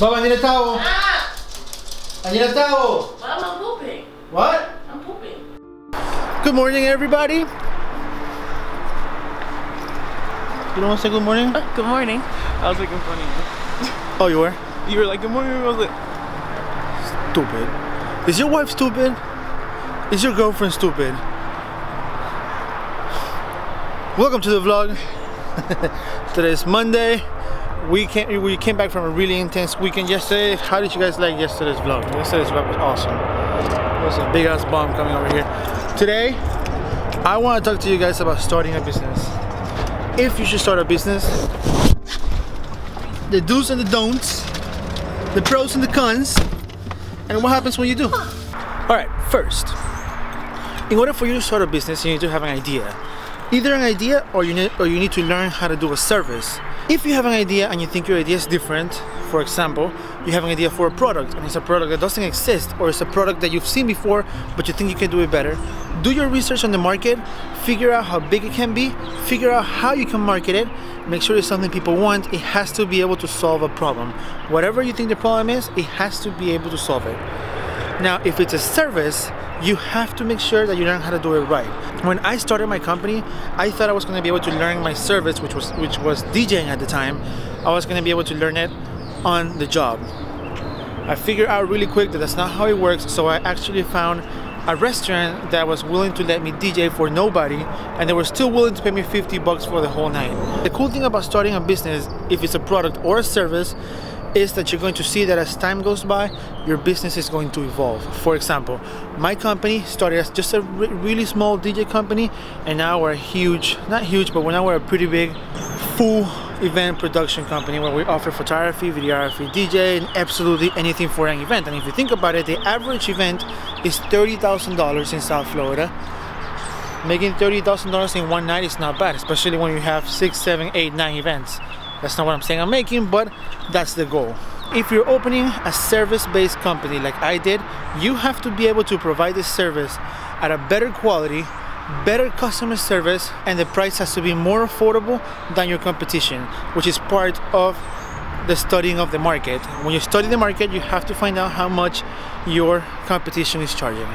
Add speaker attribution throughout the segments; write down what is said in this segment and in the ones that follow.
Speaker 1: Baba, I need a towel.
Speaker 2: Ah!
Speaker 1: I need a towel.
Speaker 2: Mom, I'm pooping.
Speaker 1: What?
Speaker 2: I'm pooping.
Speaker 1: Good morning, everybody. You don't want to say good morning?
Speaker 2: Good morning. I was making fun of you.
Speaker 1: Oh, you were?
Speaker 2: You were like, good morning. I was like,
Speaker 1: Stupid. Is your wife stupid? Is your girlfriend stupid? Welcome to the vlog. Today is Monday. We came back from a really intense weekend yesterday. How did you guys like yesterday's vlog? Yesterday's vlog was awesome. There was a big ass bomb coming over here. Today, I want to talk to you guys about starting a business. If you should start a business, the do's and the don'ts, the pros and the cons, and what happens when you do. Alright, first, in order for you to start a business, you need to have an idea. Either an idea or you need to learn how to do a service. If you have an idea and you think your idea is different, for example, you have an idea for a product and it's a product that doesn't exist, or it's a product that you've seen before but you think you can do it better, do your research on the market, figure out how big it can be, figure out how you can market it, make sure it's something people want. It has to be able to solve a problem. Whatever you think the problem is, it has to be able to solve it. Now, if it's a service, you have to make sure that you learn how to do it right. When I started my company, I thought I was going to be able to learn my service, which was DJing at the time. I was going to be able to learn it on the job. I figured out really quick that that's not how it works, so I actually found a restaurant that was willing to let me DJ for nobody, and they were still willing to pay me 50 bucks for the whole night. The cool thing about starting a business, if it's a product or a service, is that you're going to see that as time goes by, your business is going to evolve. For example, my company started as just a really small DJ company, and now we're huge, not huge, but now we're a pretty big full event production company where we offer photography, videography, DJ, and absolutely anything for an event. And if you think about it, the average event is $30,000 in South Florida. Making $30,000 in one night is not bad, especially when you have 6, 7, 8, 9 events. That's not what I'm saying I'm making, but that's the goal. If you're opening a service-based company like I did, you have to be able to provide this service at a better quality, better customer service, and the price has to be more affordable than your competition, which is part of the studying of the market. When you study the market, you have to find out how much your competition is charging.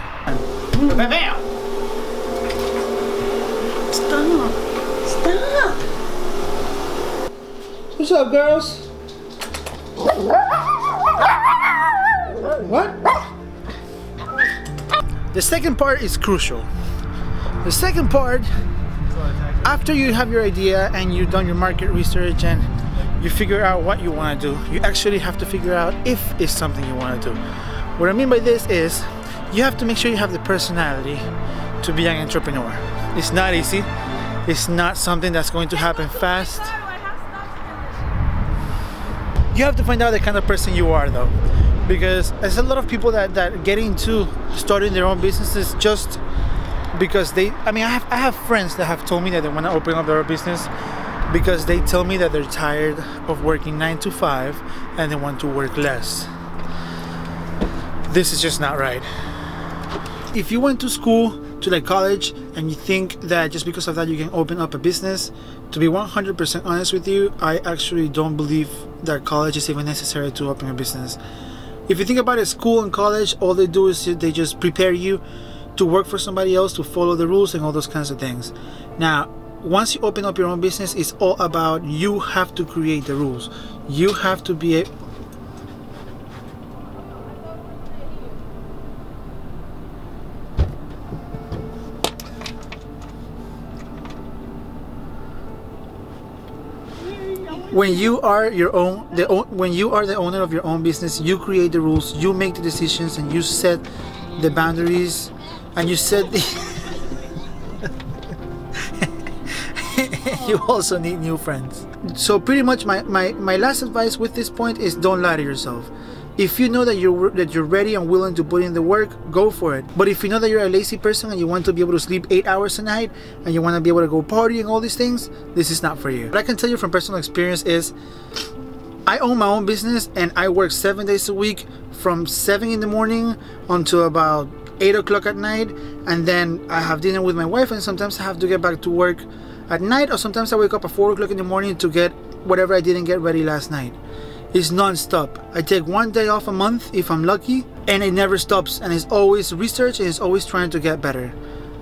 Speaker 2: Stop. Stop.
Speaker 1: What's up, girls? What? The second part is crucial. The second part, after you have your idea and you've done your market research and you figure out what you want to do, you actually have to figure out if it's something you want to do. What I mean by this is, you have to make sure you have the personality to be an entrepreneur. It's not easy. It's not something that's going to happen fast. You have to find out the kind of person you are, though, because there's a lot of people that get into starting their own businesses just because I have friends that have told me that they want to open up their own business because they tell me that they're tired of working 9 to 5 and they want to work less. This is just not right. If you went to school, to like college, and you think that just because of that you can open up a business, to be 100% honest with you, I actually don't believe that college is even necessary to open a business. If you think about it, school and college, all they do is they just prepare you to work for somebody else, to follow the rules and all those kinds of things. Now, once you open up your own business, it's all about you have to create the rules. You have to be when you are the owner of your own business, you create the rules, you make the decisions, and you set the boundaries, and you set the you also need new friends. So pretty much my last advice with this point is, don't lie to yourself. If you know that you're ready and willing to put in the work, go for it. But if you know that you're a lazy person and you want to be able to sleep 8 hours a night and you want to be able to go party and all these things, this is not for you. What I can tell you from personal experience is, I own my own business and I work 7 days a week from 7 in the morning until about 8 o'clock at night, and then I have dinner with my wife, and sometimes I have to get back to work at night, or sometimes I wake up at 4 o'clock in the morning to get whatever I didn't get ready last night. is non-stop. I take 1 day off a month if I'm lucky, and it never stops, and it's always research and it's always trying to get better.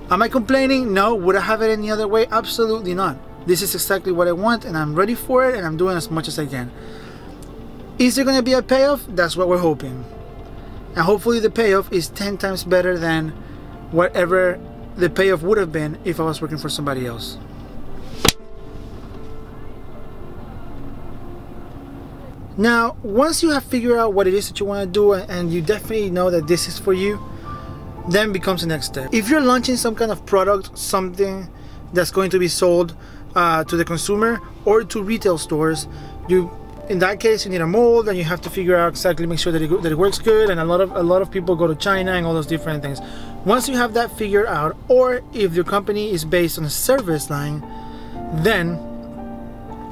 Speaker 1: Am I complaining? No. Would I have it any other way? Absolutely not. This is exactly what I want, and I'm ready for it, and I'm doing as much as I can. Is there going to be a payoff? That's what we're hoping. And hopefully the payoff is 10 times better than whatever the payoff would have been if I was working for somebody else. Now, once you have figured out what it is that you want to do and you definitely know that this is for you, then becomes the next step. If you're launching some kind of product, something that's going to be sold to the consumer or to retail stores, in that case you need a mold, and you have to figure out exactly, make sure that it works good, and a lot of people go to China and all those different things. Once you have that figured out, or if your company is based on a service line, then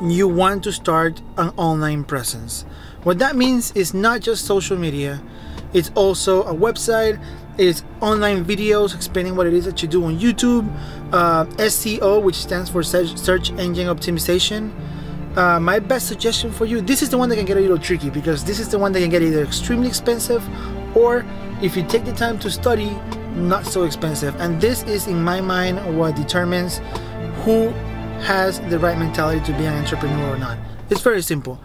Speaker 1: you want to start an online presence. What that means is not just social media, it's also a website, it's online videos explaining what it is that you do on YouTube, SEO, which stands for search engine optimization. My best suggestion for you, this is the one that can get a little tricky, because this is the one that can get either extremely expensive, or if you take the time to study, not so expensive. And this is, in my mind, what determines who has the right mentality to be an entrepreneur or not. It's very simple.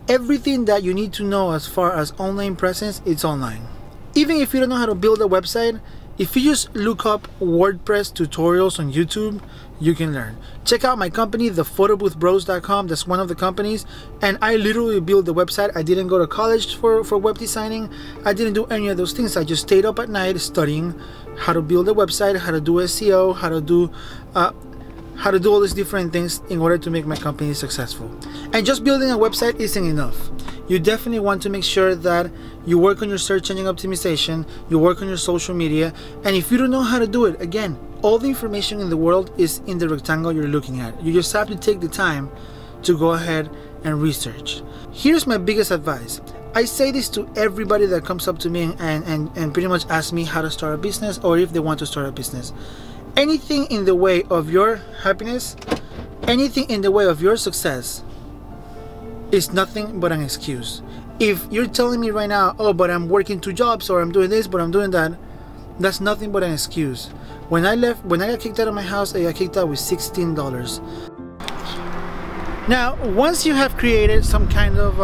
Speaker 1: Everything that you need to know as far as online presence, it's online. Even if you don't know how to build a website, if you just look up WordPress tutorials on YouTube, you can learn. Check out my company, thephotobootbros.com. That's one of the companies, and I literally built the website. I didn't go to college for web designing. I didn't do any of those things. I just stayed up at night studying how to build a website, how to do SEO, how to do all these different things in order to make my company successful. And just building a website isn't enough. You definitely want to make sure that you work on your search engine optimization, you work on your social media, and if you don't know how to do it, again, all the information in the world is in the rectangle you're looking at. You just have to take the time to go ahead and research. Here's my biggest advice. I say this to everybody that comes up to me and pretty much asks me how to start a business, or if they want to start a business. Anything in the way of your happiness, anything in the way of your success, is nothing but an excuse. If you're telling me right now, oh, but I'm working 2 jobs, or I'm doing this, but I'm doing that, that's nothing but an excuse. When I got kicked out of my house, I got kicked out with $16. Now, once you have created some kind of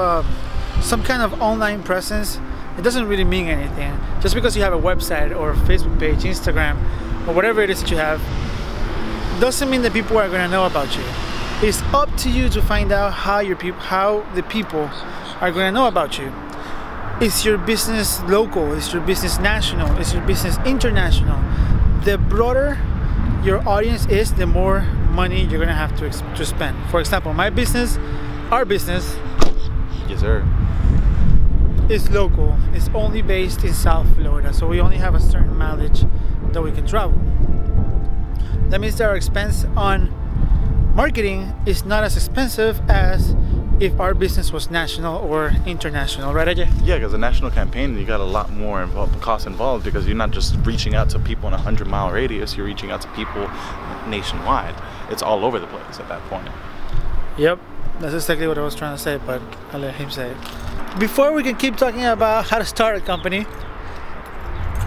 Speaker 1: online presence, it doesn't really mean anything. Just because you have a website or a Facebook page, Instagram, or whatever it is that you have, doesn't mean that people are going to know about you. It's up to you to find out how the people are going to know about you. Is your business local? Is your business national? Is your business international? The broader your audience is, the more money you're going to have to spend. For example, my business, our business,
Speaker 3: yes sir,
Speaker 1: is local. It's only based in South Florida, so we only have a certain mileage that we can travel. That means that our expense on marketing is not as expensive as if our business was national or international, right, Ajay?
Speaker 3: Yeah, because a national campaign, you got a lot more cost involved, because you're not just reaching out to people in a 100-mile radius, you're reaching out to people nationwide. It's all over the place at that point.
Speaker 1: Yep, that's exactly what I was trying to say, but I'll let him say it. Before we can keep talking about how to start a company,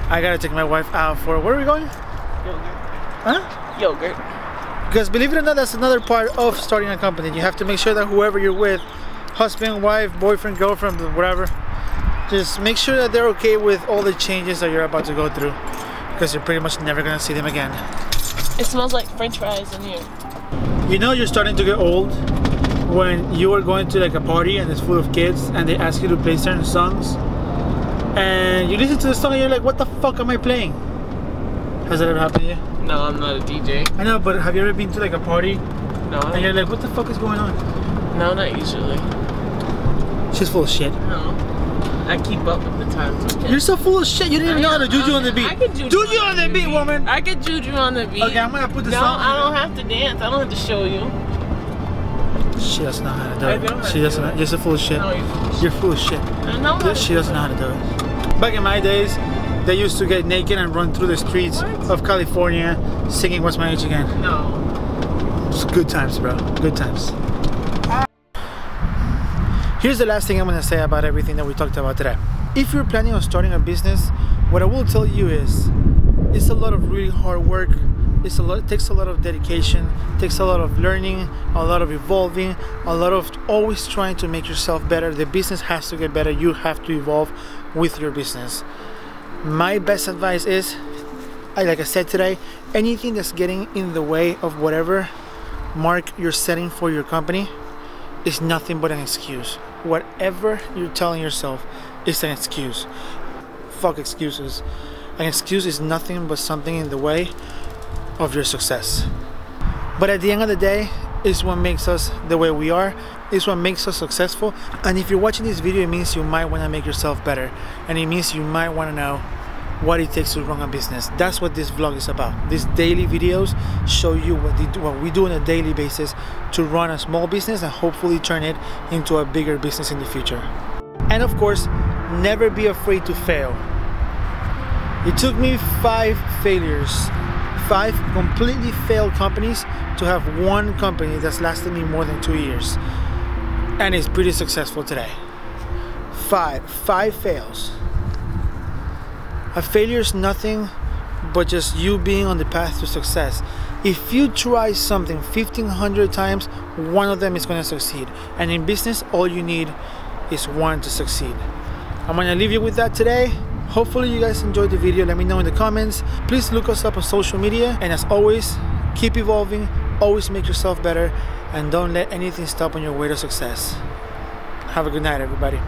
Speaker 1: I gotta take my wife out for, where are we going?
Speaker 2: Yogurt.
Speaker 1: Huh?
Speaker 2: Yogurt.
Speaker 1: Because believe it or not, that's another part of starting a company. You have to make sure that whoever you're with, husband, wife, boyfriend, girlfriend, whatever, just make sure that they're okay with all the changes that you're about to go through, because you're pretty much never gonna see them again.
Speaker 2: It smells like French fries in here.
Speaker 1: You know you're starting to get old when you are going to like a party and it's full of kids and they ask you to play certain songs, and you listen to the song and you're like, what the fuck am I playing? Has that ever happened to you?
Speaker 2: No, I'm not a DJ.
Speaker 1: I know, but have you ever been to like a party
Speaker 2: No.
Speaker 1: and you're like, what the fuck is going on?
Speaker 2: No, not usually.
Speaker 1: She's full of shit.
Speaker 2: No. I keep up with the times. Okay?
Speaker 1: You're so full of shit. You didn't even know how to juju on the beat.
Speaker 2: I can juju
Speaker 1: on the beat, woman.
Speaker 2: I can juju on the beat.
Speaker 1: Okay, I'm gonna put the
Speaker 2: No,
Speaker 1: song.
Speaker 2: I don't have to dance. I don't have to show you.
Speaker 1: She doesn't know how to do
Speaker 2: I
Speaker 1: it.
Speaker 2: don't
Speaker 1: She doesn't know. You're so full of shit.
Speaker 2: No,
Speaker 1: You're full of shit.
Speaker 2: I know how to
Speaker 1: She doesn't know how to do it. Back in my days, they used to get naked and run through the streets of California singing What's My Age Again.
Speaker 2: No.
Speaker 1: It's good times, bro. Good times. Here's the last thing I'm going to say about everything that we talked about today. If you're planning on starting a business, what I will tell you is it's a lot of really hard work. It takes a lot of dedication, takes a lot of learning, a lot of evolving, a lot of always trying to make yourself better. The business has to get better. You have to evolve with your business. My best advice is, like I said today, anything that's getting in the way of whatever mark you're setting for your company is nothing but an excuse. Whatever you're telling yourself is an excuse. Fuck excuses. An excuse is nothing but something in the way of your success. But at the end of the day, it's what makes us the way we are. It's what makes us successful. And if you're watching this video, it means you might want to make yourself better, and it means you might want to know what it takes to run a business. That's what this vlog is about. These daily videos show you what we do on a daily basis to run a small business and hopefully turn it into a bigger business in the future. And of course, never be afraid to fail. It took me 5 failures, 5 completely failed companies to have one company that's lasted me more than 2 years, and it's pretty successful today. 5 fails. A failure is nothing but just you being on the path to success. If you try something 1,500 times, one of them is going to succeed. And in business, all you need is one to succeed. I'm going to leave you with that today. Hopefully you guys enjoyed the video. Let me know in the comments. Please look us up on social media. And as always, keep evolving, always make yourself better, and don't let anything stop on your way to success. Have a good night, everybody.